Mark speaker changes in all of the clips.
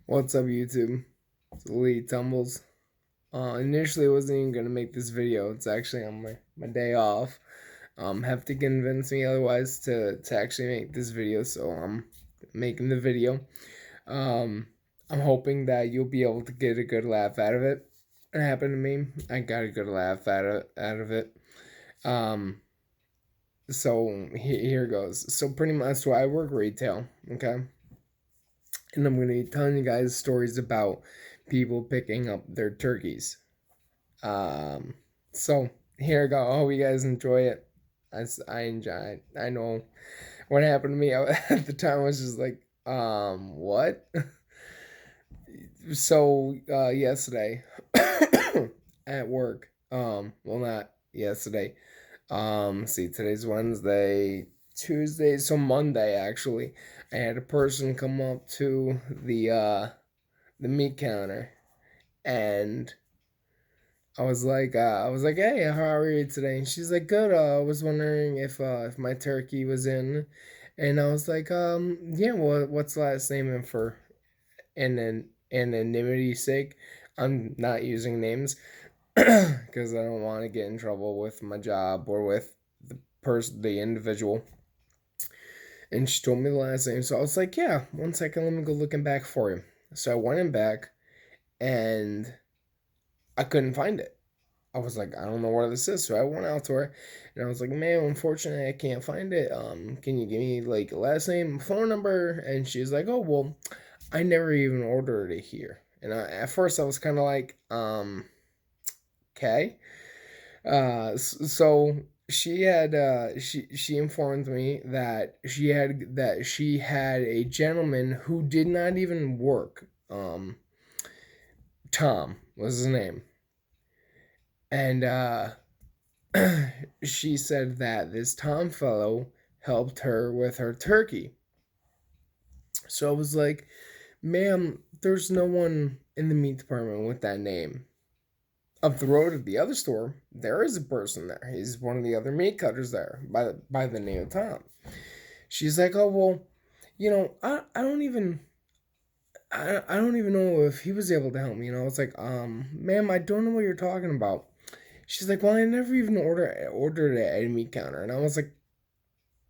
Speaker 1: What's up, YouTube? It's Lee Tumblez. Initially, I wasn't even gonna make this video. It's actually on my day off. Have to convince me otherwise to actually make this video, so I'm making the video. Um, I'm hoping that you'll be able to get a good laugh out of it. It happened to me. I got a good laugh out of it. Um, so here goes. So pretty much, so I work retail. Okay, and I'm going to be telling you guys stories about people picking up their turkeys. Um, so here I go. I hope you guys enjoy it. I enjoy it. I know what happened to me at the time was just like, what? So yesterday at work, well, not yesterday. See, today's Wednesday, Tuesday, so Monday actually. I had a person come up to the meat counter, and I was like, hey, how are you today? And she's like, good. I was wondering if my turkey was in, and I was like, yeah. What's the last name? And for anonymity's sake, I'm not using names because I don't want to get in trouble with my job or with the individual. And she told me the last name, so I was like, yeah. 1 second, let me go looking back for you. So I went in back, and I couldn't find it. I was like, I don't know where this is. So I went out to her, and I was like, man, unfortunately, I can't find it. Can you give me like last name, phone number? And she's like, oh, well, I never even ordered it here. And at first I was kind of like, okay. So she informed me that she had a gentleman who did not even work. Tom was his name, and she said that this Tom fellow helped her with her turkey. So I was like, ma'am, there's no one in the meat department with that name. Up the road at the other store, there is a person there. He's one of the other meat cutters there by the name of Tom. She's like, oh, well, I don't even. I don't even know if he was able to help me. I was like, ma'am, I don't know what you're talking about. She's like, well, I never even ordered it at a meat counter. And I was like,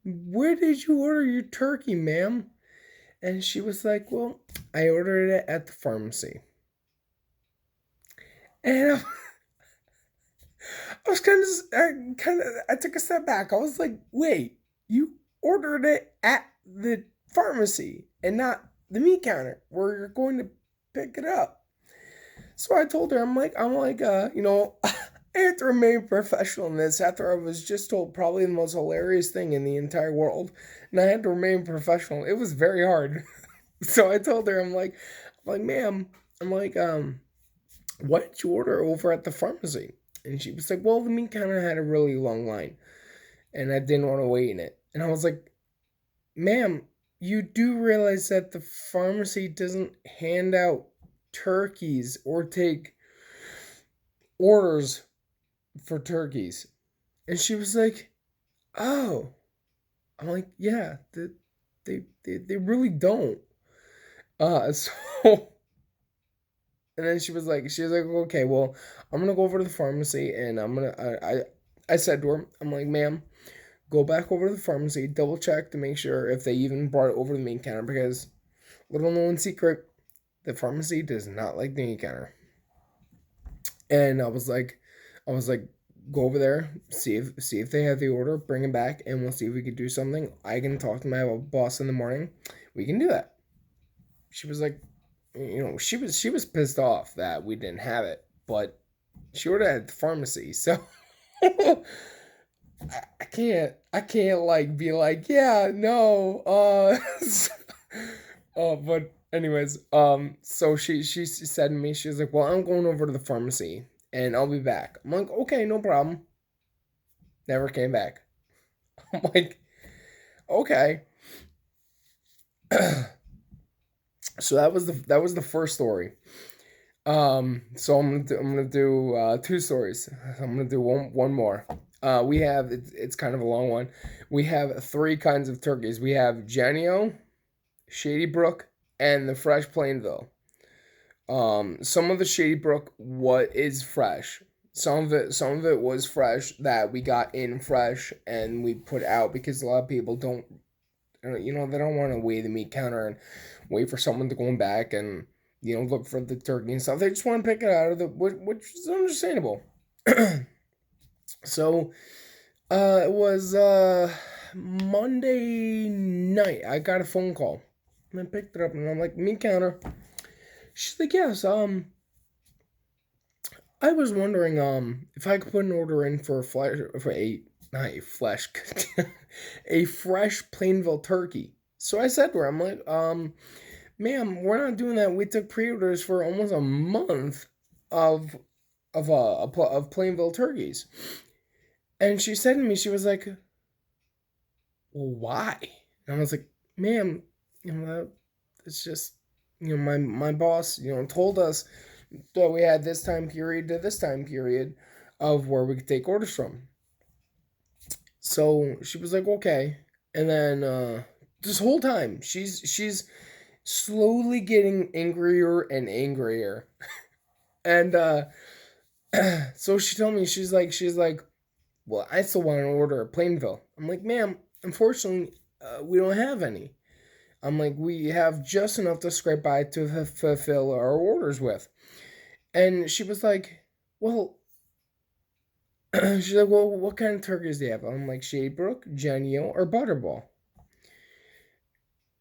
Speaker 1: where did you order your turkey, ma'am? And she was like, well, I ordered it at the pharmacy. And I was I took a step back. I was like, wait, you ordered it at the pharmacy and not the meat counter where you're going to pick it up. So I told her, I had to remain professional in this after I was just told probably the most hilarious thing in the entire world. And I had to remain professional. It was very hard. So I told her, ma'am, I'm like, what did you order over at the pharmacy? And she was like, well, the meat counter had a really long line, and I didn't want to wait in it. And I was like, ma'am, you do realize that the pharmacy doesn't hand out turkeys or take orders for turkeys. And she was like, oh. I'm like, yeah, they really don't. So and then she was like, okay, well, I'm gonna go over to the pharmacy, and I said to her, I'm like, ma'am, go back over to the pharmacy, double check to make sure if they even brought it over to the main counter, because little known secret, the pharmacy does not like the main counter. And I was like, go over there, see if they have the order, bring it back, and we'll see if we could do something. I can talk to my boss in the morning. We can do that. She was like, she was pissed off that we didn't have it, but she ordered at the pharmacy, so I can't like be like, yeah, no, but anyways, so she said to me, she was like, well, I'm going over to the pharmacy and I'll be back. I'm like, okay, no problem. Never came back. I'm like, okay. So that was the first story. So I'm gonna do two stories. I'm gonna do one more. We have it's kind of a long one. We have three kinds of turkeys. We have Genio, Shady Brook, and the Fresh Plainville. Some of the Shady Brook what is fresh. Some of it was fresh that we got in fresh and we put out because a lot of people don't, they don't want to weigh the meat counter and wait for someone to go back and look for the turkey and stuff. They just want to pick it out of the which is understandable. So it was Monday night. I got a phone call and I picked it up and I'm like, meat counter. She's like, yes. I was wondering if I could put an order in for a fresh Plainville turkey. So I said to her, I'm like, ma'am, we're not doing that. We took pre-orders for almost a month of of Plainville turkeys. And she said to me, she was like, well, why? And I was like, ma'am, it's just, my boss, told us that we had this time period to this time period of where we could take orders from. So she was like, okay. And then this whole time, she's slowly getting angrier and angrier. And so she told me, she's like, well, I still want to order a Plainville. I'm like, ma'am, unfortunately, we don't have any. I'm like, we have just enough to scrape by to fulfill our orders with. And she was like, well, she's like, well, what kind of turkeys do you have? I'm like, Shady Brook, Genio, or Butterball.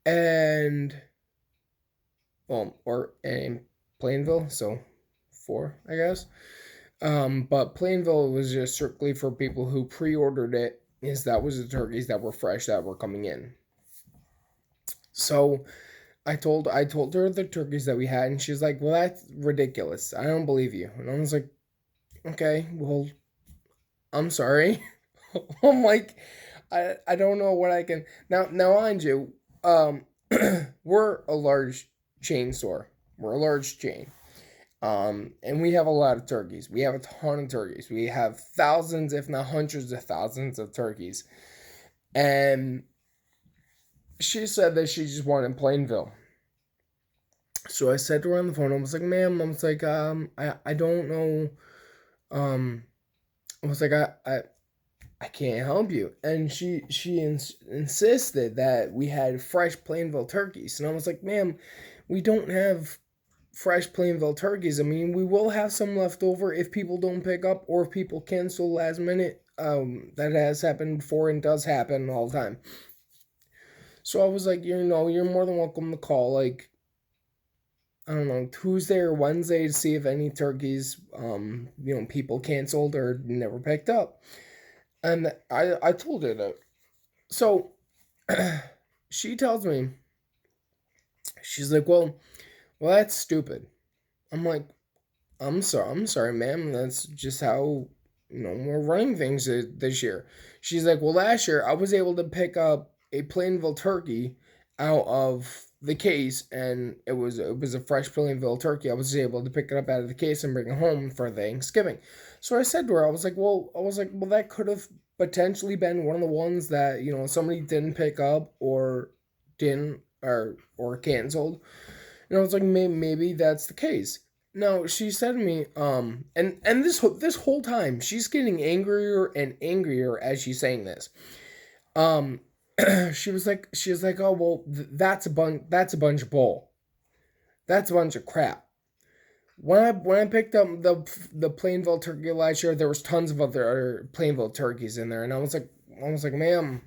Speaker 1: And, or in Plainville, so 4, I guess. But Plainville was just strictly for people who pre-ordered it, is that was the turkeys that were fresh that were coming in. So I told her the turkeys that we had, and she's like, well, that's ridiculous. I don't believe you. And I was like, okay, well, I'm sorry. I'm like, I don't know what I can now mind you, we're a large chain store. We're a large chain. And we have a lot of turkeys. We have a ton of turkeys. We have thousands, if not hundreds of thousands of turkeys. And she said that she just wanted Plainville. So I said to her on the phone, I was like, ma'am, I was like, I don't know. I was like, I can't help you. And she insisted that we had fresh Plainville turkeys. And I was like, ma'am, we don't have fresh Plainville turkeys. I mean, we will have some left over if people don't pick up or if people cancel last minute. That has happened before and does happen all the time. So I was like, you're more than welcome to call, like, I don't know, Tuesday or Wednesday to see if any turkeys, people canceled or never picked up. And I told her that. So she tells me, she's like, well, that's stupid. I'm like, I'm sorry, ma'am. That's just how, we're running things this year. She's like, well, last year I was able to pick up a Plainville turkey out of the case, and it was a fresh Plainville turkey. I was able to pick it up out of the case and bring it home for Thanksgiving. So I said to her, I was like, well, that could have potentially been one of the ones that somebody didn't pick up or didn't or canceled. And I was like, maybe that's the case. No, she said to me, and this whole time she's getting angrier and angrier as she's saying this. She was like, oh well, that's a bunch of bull. That's a bunch of crap. When I picked up the Plainville turkey last year, there was tons of other Plainville turkeys in there, and I was like, ma'am,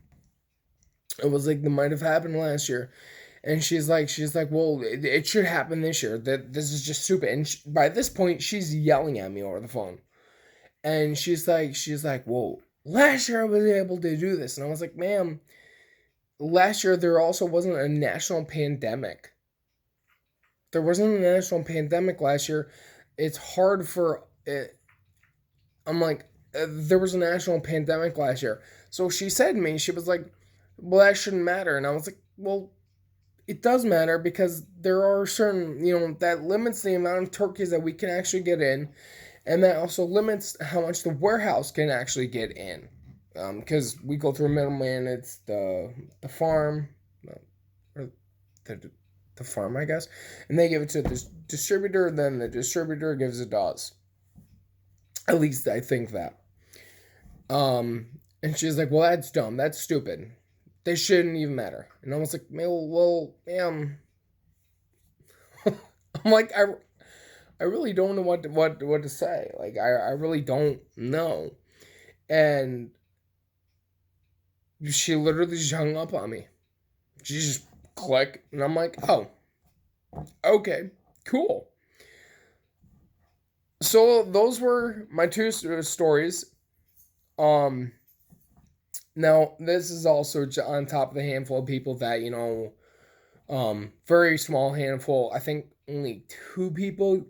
Speaker 1: it was like that might have happened last year. And she's like, well, it should happen this year. That this is just stupid. And by this point, she's yelling at me over the phone. And she's like, well, last year I was able to do this. And I was like, ma'am, last year there also wasn't a national pandemic. There wasn't a national pandemic last year. It's hard for it. I'm like, there was a national pandemic last year. So she said to me, she was like, well, that shouldn't matter. And I was like, well, it does matter because there are certain, that limits the amount of turkeys that we can actually get in, and that also limits how much the warehouse can actually get in. Because we go through a middleman, it's the farm, or the farm, I guess, and they give it to the distributor. Then the distributor gives it to us. At least I think that. And she's like, "Well, that's dumb. That's stupid. They shouldn't even matter." And I was like, "Well, ma'am." I'm like, I really don't know what to say. Like, I really don't know. And she literally just hung up on me. She just click, and I'm like, "Oh, okay, cool." So those were my two stories. Um, Now this is also on top of the handful of people that very small handful. I think only two people,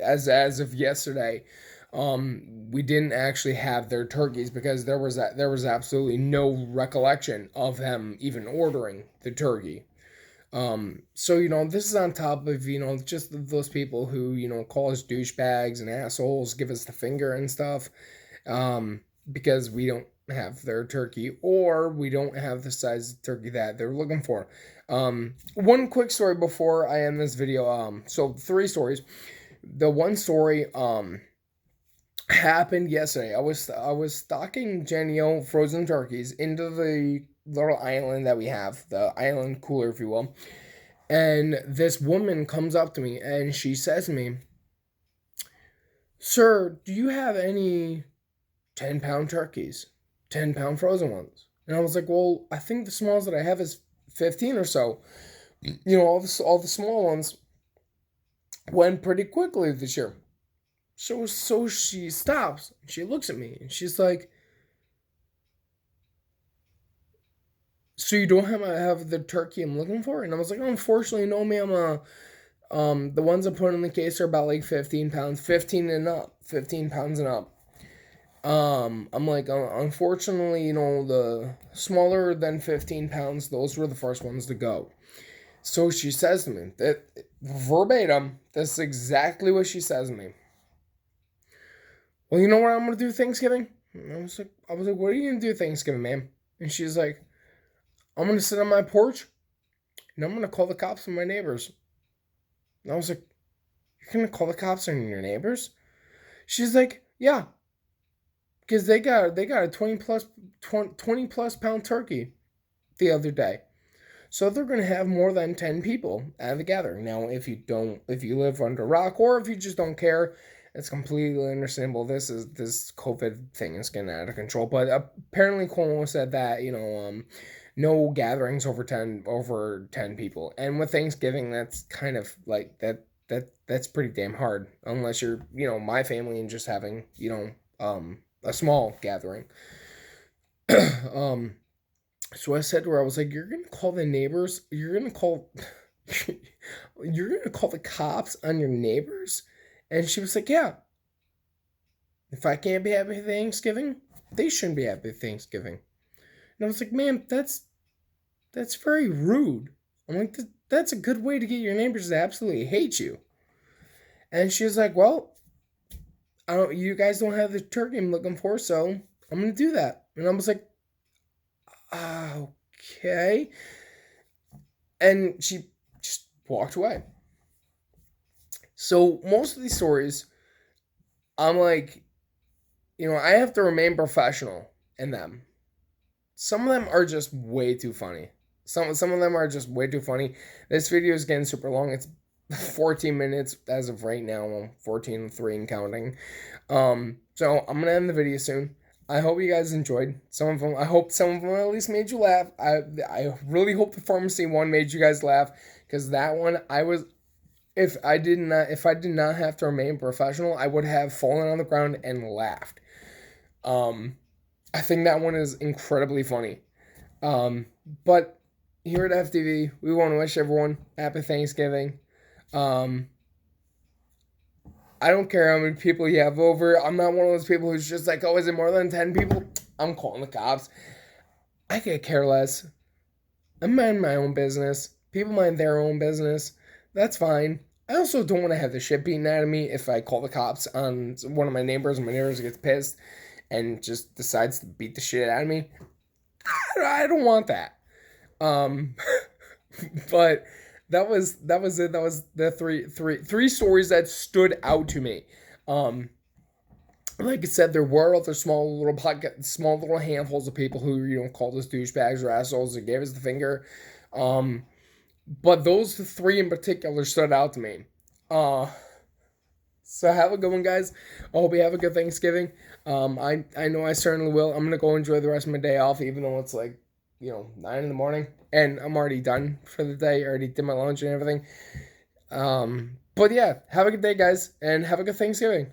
Speaker 1: as of yesterday, we didn't actually have their turkeys because there was absolutely no recollection of them even ordering the turkey. So this is on top of just those people who call us douchebags and assholes, give us the finger and stuff, because we don't have their turkey or we don't have the size of turkey that they're looking for. One quick story before I end this video. So 3 stories. The one story happened yesterday. I was stocking Jenny-O frozen turkeys into the little island that we have, the island cooler, if you will. And this woman comes up to me and she says to me, "Sir, do you have any 10-pound turkeys? 10-pound frozen ones?" And I was like, "Well, I think the smallest that I have is 15 or so." All the small ones went pretty quickly this year. So she stops. She looks at me and she's like, "So you don't have the turkey I'm looking for?" And I was like, "Oh, unfortunately, no, ma'am. The ones I put in the case are about like 15 pounds, 15 and up, 15 pounds and up." I'm like, unfortunately, the smaller than 15 pounds, those were the first ones to go." So she says to me, that verbatim, that's exactly what she says to me. "Well, you know what I'm going to do Thanksgiving?" And I was like, "What are you going to do Thanksgiving, ma'am?" And she's like, "I'm going to sit on my porch and I'm going to call the cops on my neighbors." And I was like, "You're going to call the cops on your neighbors?" She's like, "Yeah, because they got a 20 plus pound turkey the other day. So they're going to have more than 10 people at the gathering." Now, if you live under a rock or if you just don't care, it's completely understandable. This COVID thing is getting out of control. But apparently Cuomo said that, no gatherings over 10 people. And with Thanksgiving, that's kind of like that's pretty damn hard unless you're, my family and just having, a small gathering. So I said to her, I was like, "You're gonna call the neighbors? You're gonna call the cops on your neighbors?" And she was like, "Yeah. If I can't be happy Thanksgiving, they shouldn't be happy Thanksgiving." And I was like, "Ma'am, that's very rude." I'm like, "That's a good way to get your neighbors to absolutely hate you." And she was like, "Well, you guys don't have the turkey I'm looking for, so I'm gonna do that." And I was like, "Okay." And she just walked away. So most of these stories, I'm like, I have to remain professional in them. Some of them are just way too funny. Some of them are just way too funny. This video is getting super long. It's 14 minutes as of right now. I'm 14:03 and counting. So I'm gonna end the video soon. I hope you guys enjoyed some of them. I hope some of them at least made you laugh. I really hope the pharmacy one made you guys laugh, because that one if I did not have to remain professional, I would have fallen on the ground and laughed. I think that one is incredibly funny. But here at FTV, we want to wish everyone happy Thanksgiving. I don't care how many people you have over. I'm not one of those people who's just like, "Oh, is it more than 10 people? I'm calling the cops." I could care less. I mind my own business. People mind their own business. That's fine. I also don't want to have the shit beaten out of me if I call the cops on one of my neighbors and my neighbor gets pissed and just decides to beat the shit out of me. I don't want that. But that was it. That was the three stories that stood out to me. Um, like I said, there were other small little handfuls of people who called us douchebags or assholes and gave us the finger. Um, but those three in particular stood out to me. Uh, so have a good one, guys. I hope you have a good Thanksgiving. I know I certainly will. I'm gonna go enjoy the rest of my day off, even though it's like 9 in the morning, and I'm already done for the day. I already did my lunch and everything. But yeah, have a good day, guys, and have a good Thanksgiving.